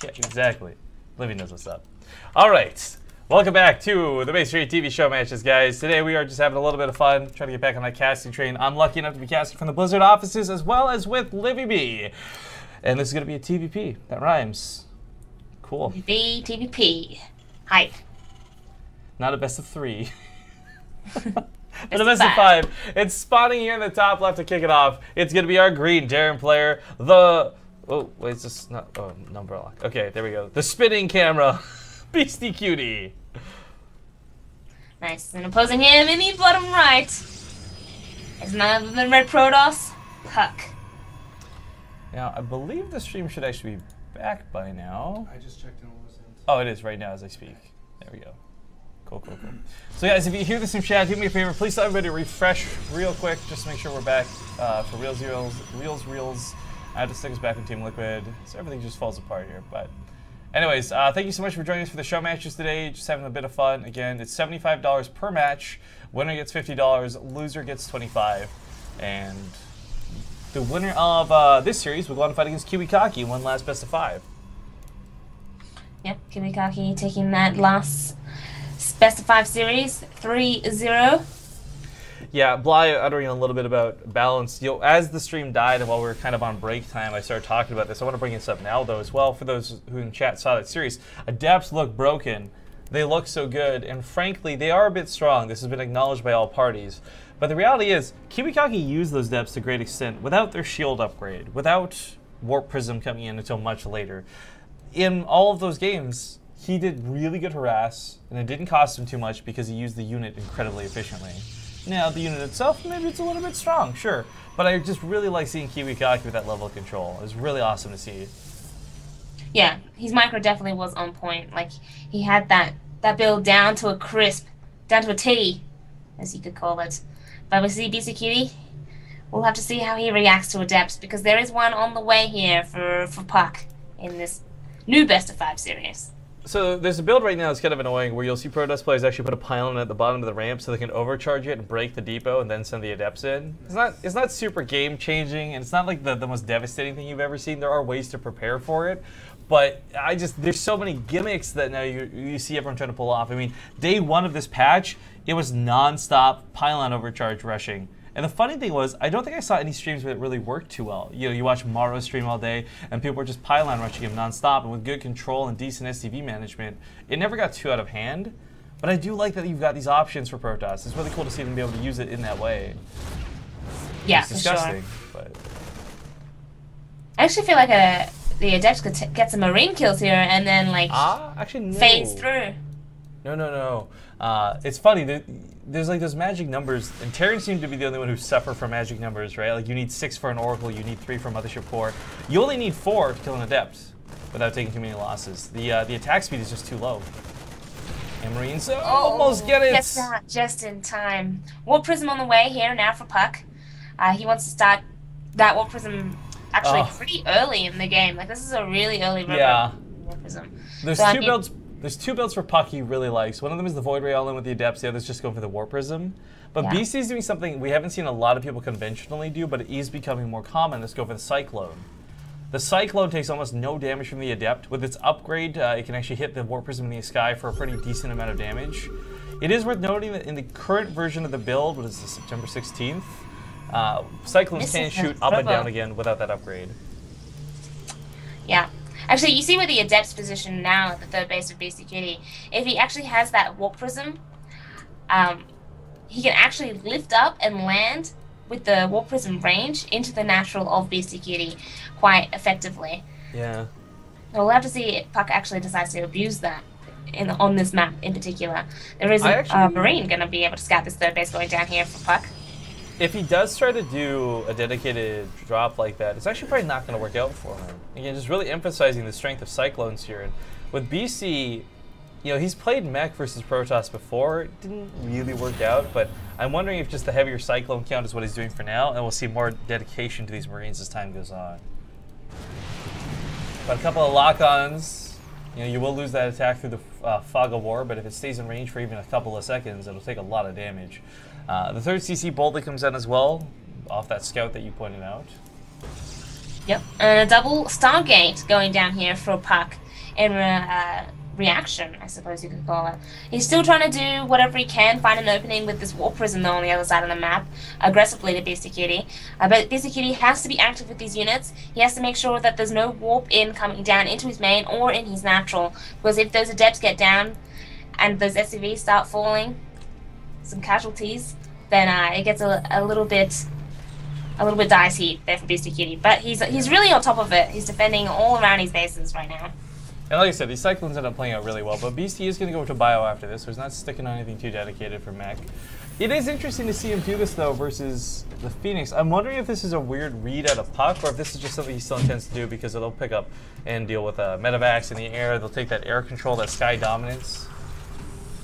Yeah, exactly. Livy knows what's up. All right. Welcome back to the Beastyqt TV show matches, guys. Today we are just having a little bit of fun, trying to get back on that casting train. I'm lucky enough to be casting from the Blizzard offices as well as with Livy B. And this is going to be a TVP. That rhymes. Cool. TVP. Hype. Not a best of 3. But a best of 5. It's spawning here in the top left to kick it off. It's going to be our green Darren player. Oh, wait, it's just not. Oh, number lock. Okay, there we go. The spinning camera. Beastyqt. Nice. And opposing him in the bottom right is none other than Red Protoss, Puck. Now, I believe the stream should actually be back by now. I just checked in and wasn't. Oh, it is right now as I speak. There we go. Cool, cool, cool. So guys, if you hear this in chat, do me a favor. Please tell everybody to refresh real quick just to make sure we're back for reels. I had to stick us back in Team Liquid, so everything just falls apart here. But anyways, thank you so much for joining us for the show matches today. Just having a bit of fun. Again, it's $75 per match. Winner gets $50. Loser gets $25. And the winner of this series will go on to fight against Beastyqt in one last best of 5. Yep, Beastyqt taking that last best of 5 series, 3-0. Yeah, Bly uttering a little bit about balance. You know, as the stream died and while we were kind of on break time, I started talking about this. I want to bring this up now, though, as well. For those who in chat saw that series, adepts look broken. They look so good, and frankly, they are a bit strong. This has been acknowledged by all parties. But the reality is, Beastyqt used those depths to a great extent without their shield upgrade, without Warp Prism coming in until much later. In all of those games, he did really good harass, and it didn't cost him too much because he used the unit incredibly efficiently. Now, the unit itself, maybe it's a little bit strong, sure. But I just really like seeing Beastyqt with that level of control. It was really awesome to see. Yeah, his micro definitely was on point. Like, he had that build down to a crisp, down to a T, as you could call it. But we see Beastyqt, we'll have to see how he reacts to Adepts, because there is one on the way here for Puck in this new best of 5 series. So there's a build right now that's kind of annoying where you'll see Protoss players actually put a pylon at the bottom of the ramp so they can overcharge it and break the depot and then send the Adepts in. It's not super game changing, and it's not like the most devastating thing you've ever seen. There are ways to prepare for it, but there's so many gimmicks that now you see everyone trying to pull off. I mean, day 1 of this patch, it was non-stop pylon overcharge rushing. And the funny thing was, I don't think I saw any streams where it really worked too well. You know, you watch Maro stream all day, and people were just pylon rushing him nonstop, and with good control and decent SCV management, it never got too out of hand. But I do like that you've got these options for Protoss. It's really cool to see them be able to use it in that way. Yeah, it's disgusting, for sure. But I actually feel like the Adepts could get some Marine kills here and then, like, actually, no. phase through. No. It's funny. There's like those magic numbers, and Terran seemed to be the only one who suffer from magic numbers, right? Like you need 6 for an Oracle, you need 3 for Mothership Core. You only need 4 to kill an Adept without taking too many losses. The attack speed is just too low. And Marines almost get it. Gets that just in time. Warp Prism on the way here now for Puck. He wants to start that Warp Prism actually pretty early in the game. Like this is a really early Warp Prism. There's two builds for Puck he really likes. One of them is the Void Ray all in with the Adepts, the other's just going for the Warp Prism. But Beasty's doing something we haven't seen a lot of people conventionally do, but it is becoming more common. Let's go for the Cyclone. The Cyclone takes almost no damage from the Adept. With its upgrade, it can actually hit the Warp Prism in the sky for a pretty decent amount of damage. It is worth noting that in the current version of the build, what is this, September 16th, Cyclones can shoot up and down again without that upgrade. Yeah. Actually, you see where the Adept's position now at the third base of Beastyqt. If he actually has that Warp Prism, he can actually lift up and land with the Warp Prism range into the natural of Beastyqt quite effectively. Yeah. We'll have to see if Puck actually decides to abuse that on this map in particular. There is a Marine going to be able to scout this third base going down here for Puck. If he does try to do a dedicated drop like that, it's actually probably not going to work out for him. Again, just really emphasizing the strength of Cyclones here. And with BC, you know, he's played mech versus Protoss before. It didn't really work out, but I'm wondering if just the heavier Cyclone count is what he's doing for now, and we'll see more dedication to these Marines as time goes on. But a couple of lock-ons. You know, you will lose that attack through the Fog of War, but if it stays in range for even a couple of seconds, it'll take a lot of damage. The third CC boldly comes in as well, off that scout that you pointed out. Yep, and a double Stargate going down here for Puck. reaction, I suppose you could call it. He's still trying to do whatever he can, find an opening with this warp prison though on the other side of the map, aggressively to Beastyqt. But Beastyqt has to be active with these units. He has to make sure that there's no warp in coming down into his main or in his natural, because if those adepts get down and those SCVs start falling, some casualties, then it gets a little bit dicey there for Beastyqt. But he's really on top of it. He's defending all around his bases right now. And like I said, these cyclones end up playing out really well, but Beasty is going to go to bio after this, so he's not sticking on anything too dedicated for mech. It is interesting to see him do this, though, versus the Phoenix. I'm wondering if this is a weird read out of Puck, or if this is just something he still intends to do because it'll pick up and deal with medevacs in the air. They'll take that air control, that sky dominance.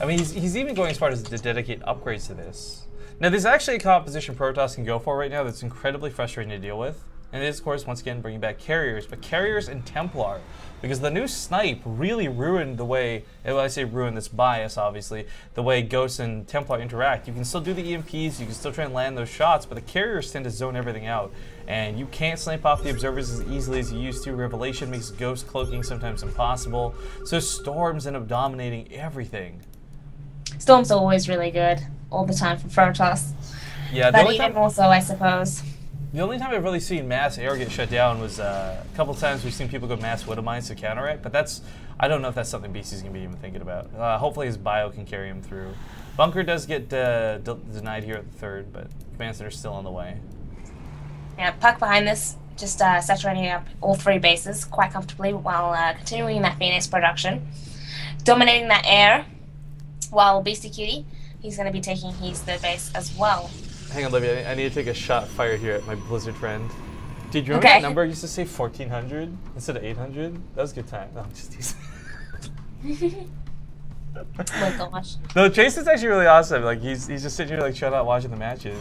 I mean, he's even going as far as to dedicate upgrades to this. Now, there's actually a composition Protoss can go for right now that's incredibly frustrating to deal with. And it is, of course, once again, bringing back carriers, but carriers and Templar. Because the new snipe really ruined the way, and when I say ruined, this bias, obviously, the way Ghosts and Templar interact. You can still do the EMPs, you can still try and land those shots, but the carriers tend to zone everything out. And you can't snipe off the observers as easily as you used to. Revelation makes Ghost cloaking sometimes impossible. So Storms end up dominating everything. Storms are always really good, all the time for Protoss. Yeah, but even more so, I suppose. The only time I've really seen mass air get shut down was a couple times we've seen people go mass Widow Mines to counter it, but I don't know if that's something BC's going to be even thinking about. Hopefully his bio can carry him through. Bunker does get denied here at the third, but Command Center's still on the way. Yeah, Puck behind this, just saturating up all three bases quite comfortably while continuing that Phoenix production. Dominating that air, while Beastyqt, he's going to be taking his third base as well. Hang on, Olivia. I need to take a shot fired here at my Blizzard friend. Did you remember that number? I used to say 1,400 instead of 800. That was a good time. No, I'm just teasing. Oh my gosh. No, Chase is actually really awesome. Like he's just sitting here like shut out watching the matches.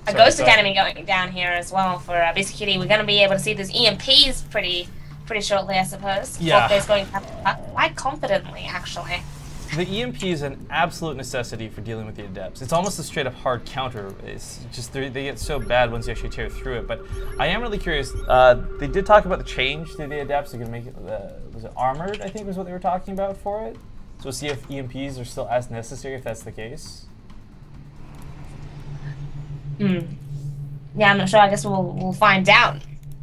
A Ghost Academy going down here as well for Beastyqt. We're going to be able to see those EMPs pretty shortly, I suppose. Yeah. Fourth base going quite confidently, actually. The EMP is an absolute necessity for dealing with the Adepts. It's almost a straight up hard counter. It's just they get so bad once you actually tear through it. But I am really curious. They did talk about the change to the Adepts. They're going to make it, was it armored, I think was what they were talking about for it. So we'll see if EMPs are still as necessary if that's the case. Yeah, I'm not sure. I guess we'll find out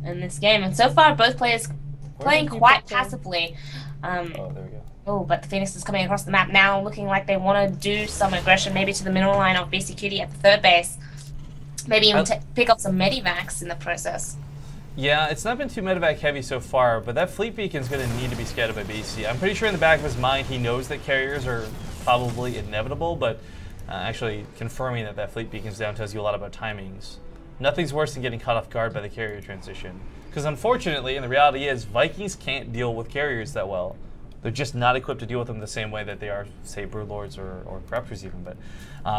in this game. And so far, both players playing quite passively. Oh, there we go. Oh, but the Phoenix is coming across the map now, looking like they want to do some aggression, maybe to the mineral line of Beastyqt at the third base. Maybe even pick up some medivacs in the process. Yeah, it's not been too medevac heavy so far, but that fleet beacon is going to need to be scattered by BC. I'm pretty sure in the back of his mind he knows that carriers are probably inevitable, but actually confirming that fleet beacon's down tells you a lot about timings. Nothing's worse than getting caught off guard by the carrier transition. Because unfortunately, and the reality is, Vikings can't deal with carriers that well. They're just not equipped to deal with them the same way that they are, say, Broodlords or Corruptors even. But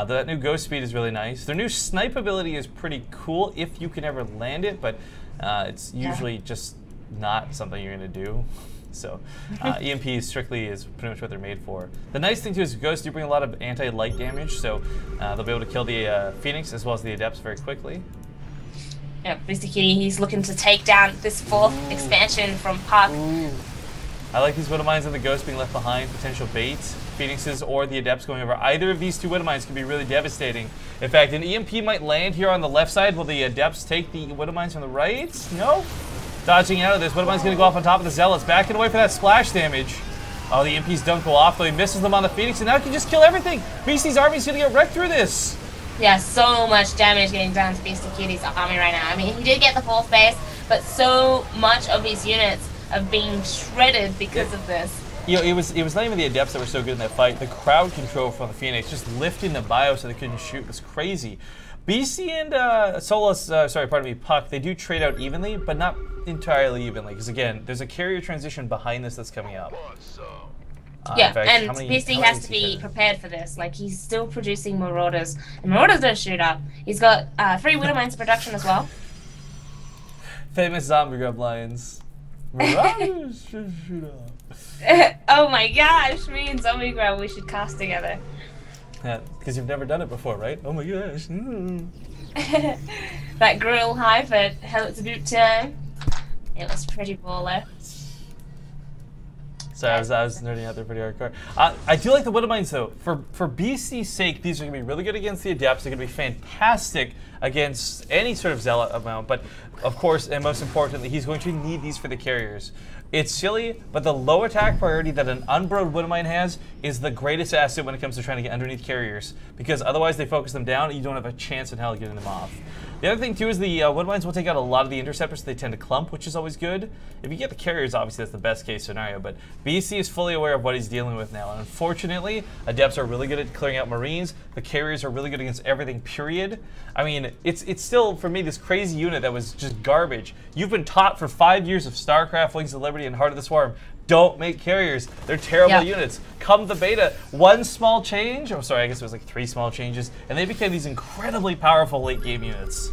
that new Ghost speed is really nice. Their new snipe ability is pretty cool if you can ever land it, but it's usually just not something you're going to do. So EMP strictly is pretty much what they're made for. The nice thing too is Ghosts do bring a lot of anti-light damage, so they'll be able to kill the Phoenix as well as the Adepts very quickly. Yeah, Beastyqt, he's looking to take down this fourth expansion from Puck. I like these Widow Mines and the Ghosts being left behind, potential bait. Phoenixes or the Adepts going over. Either of these two Widow Mines can be really devastating. In fact, an EMP might land here on the left side. Will the Adepts take the Widow Mines from the right? No. Dodging out of this. Widow Mine's going to go off on top of the Zealots. Backing away for that splash damage. Oh, the EMPs don't go off, though. He misses them on the Phoenix, and now he can just kill everything. Beasty's army's going to get wrecked through this. Yeah, so much damage getting done to Beastyqt's army right now. I mean, he did get the fourth base, but so much of his units are being shredded because of this. You know, it was not even the Adepts that were so good in that fight. The crowd control from the Phoenix, just lifting the bio so they couldn't shoot, was crazy. BC and Solus, Puck, they do trade out evenly, but not entirely evenly. Because again, there's a carrier transition behind this that's coming up. Yeah, fact, and BC has to be prepared for this. Like, he's still producing Marauders, and Marauders don't shoot up. He's got 3 Widow Mines in production as well. Famous zombie grub lines. Marauders should shoot up. Oh my gosh, me and Zombie Grub, we should cast together. Yeah, because you've never done it before, right? Oh my gosh. That grill hype at Hell It's a Boot time. It was pretty baller. So I was nerding out there pretty hardcore. I do like the Widow Mines though. For Beasty's sake, these are going to be really good against the Adepts. They're going to be fantastic against any sort of Zealot amount. But of course, and most importantly, he's going to need these for the carriers. It's silly, but the low attack priority that an unburrowed Widow Mine has is the greatest asset when it comes to trying to get underneath carriers. Because otherwise they focus them down and you don't have a chance in hell of getting them off. The other thing too is the Widow Mines will take out a lot of the interceptors. They tend to clump, which is always good. If you get the carriers, obviously that's the best case scenario. But BC is fully aware of what he's dealing with now. And unfortunately, Adepts are really good at clearing out Marines. The carriers are really good against everything, period. I mean, it's still, for me, this crazy unit that was just garbage. You've been taught for 5 years of StarCraft, Wings of Liberty, and Heart of the Swarm. Don't make carriers. They're terrible units. Come the beta, one small change, oh sorry, I guess it was like 3 small changes, and they became these incredibly powerful late game units.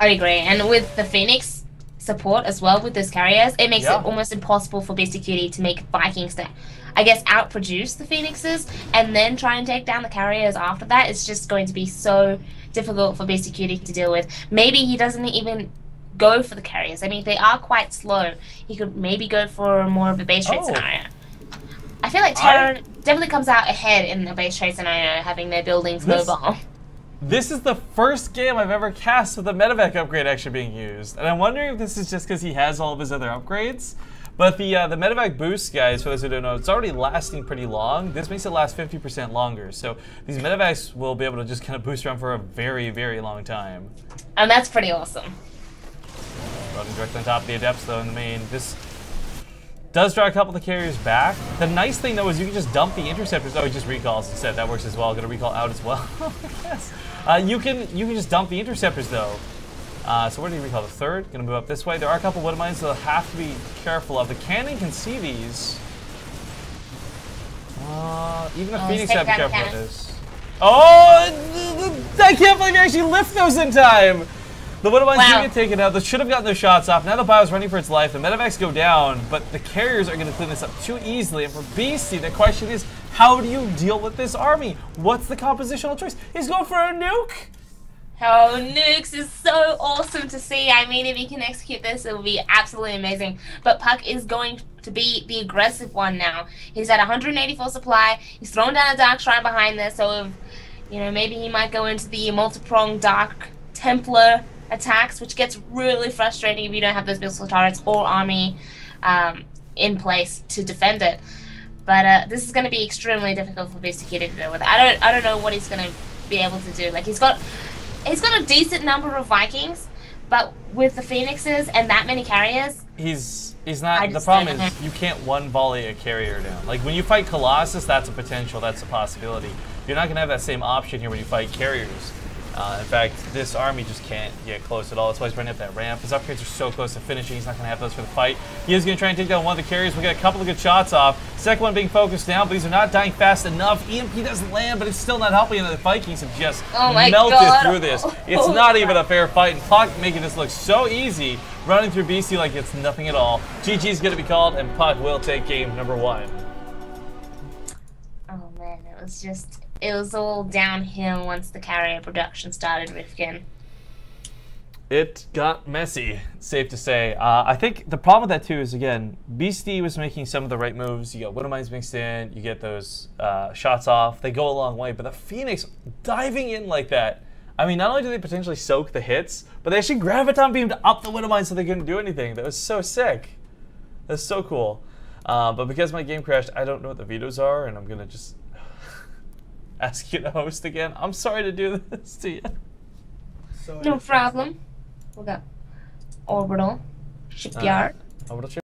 I agree, and with the Phoenix support as well with those carriers, it makes it almost impossible for Beastyqt to make Vikings to, I guess, outproduce the Phoenixes and then try and take down the carriers after that. It's just going to be so difficult for Beastyqt to deal with. Maybe he doesn't even go for the carriers. I mean, they are quite slow. He could maybe go for more of a base trade scenario. I feel like Terran definitely comes out ahead in a base trade scenario, having their buildings mobile. This is the first game I've ever cast with a medevac upgrade actually being used. And I'm wondering if this is just because he has all of his other upgrades. But the medevac boost, guys, for those who don't know, it's already lasting pretty long. This makes it last 50% longer. So these medevacs will be able to just kind of boost around for a very, very long time. And that's pretty awesome. Running directly on top of the Adepts, though, in the main. This does draw a couple of the carriers back. The nice thing, though, is you can just dump the interceptors. Oh, he just recalls instead. That works as well. Gonna recall out as well. Yes. You can just dump the interceptors, though. So where do you recall? The third? Gonna move up this way. There are a couple of Widow Mines that you'll have to be careful of. The cannon can see these. Even the Phoenix have to be careful of this. Oh! I can't believe you actually lift those in time! The Widow Mines do get taken out. They should have gotten their shots off. Now the Bio's running for its life. The medevacs go down, but the carriers are going to clean this up too easily. And for Beasty, the question is, how do you deal with this army? What's the compositional choice? He's going for a nuke! Oh, nukes is so awesome to see. I mean, if he can execute this, it will be absolutely amazing. But Puck is going to be the aggressive one now. He's at 184 supply. He's thrown down a Dark Shrine behind this, so if, you know, maybe he might go into the multi-pronged Dark Templar attacks, which gets really frustrating if you don't have those missile turrets or army in place to defend it. But this is going to be extremely difficult for Beastyqt to deal with. I don't know what he's going to be able to do. Like he's got a decent number of Vikings, but with the Phoenixes and that many carriers, he's not. The problem is you can't one volley a carrier down. Like when you fight Colossus, that's a potential, that's a possibility. You're not going to have that same option here when you fight carriers. In fact, this army just can't get close at all. That's why he's running up that ramp. His upgrades are so close to finishing, he's not going to have those for the fight. He is going to try and take down one of the carriers. We got a couple of good shots off. Second one being focused down, but these are not dying fast enough. EMP doesn't land, but it's still not helping. And the Vikings have just melted through this. It's not even a fair fight. And Puck making this look so easy, running through BC like it's nothing at all. GG's going to be called, and Puck will take game number 1. Oh man, it was all downhill once the carrier production started, Rifkin. It got messy, safe to say. I think the problem with that too is, again, Beasty was making some of the right moves. You got Widow Mines mixed in, you get those shots off. They go a long way, but the Phoenix diving in like that, I mean, not only do they potentially soak the hits, but they actually graviton beamed up the Widow Mines so they couldn't do anything. That was so sick. That's so cool. But because my game crashed, I don't know what the vetoes are, and I'm going to just ask you to host again. I'm sorry to do this to you. No problem. We'll go Orbital, Shipyard. Orbital Shipyard.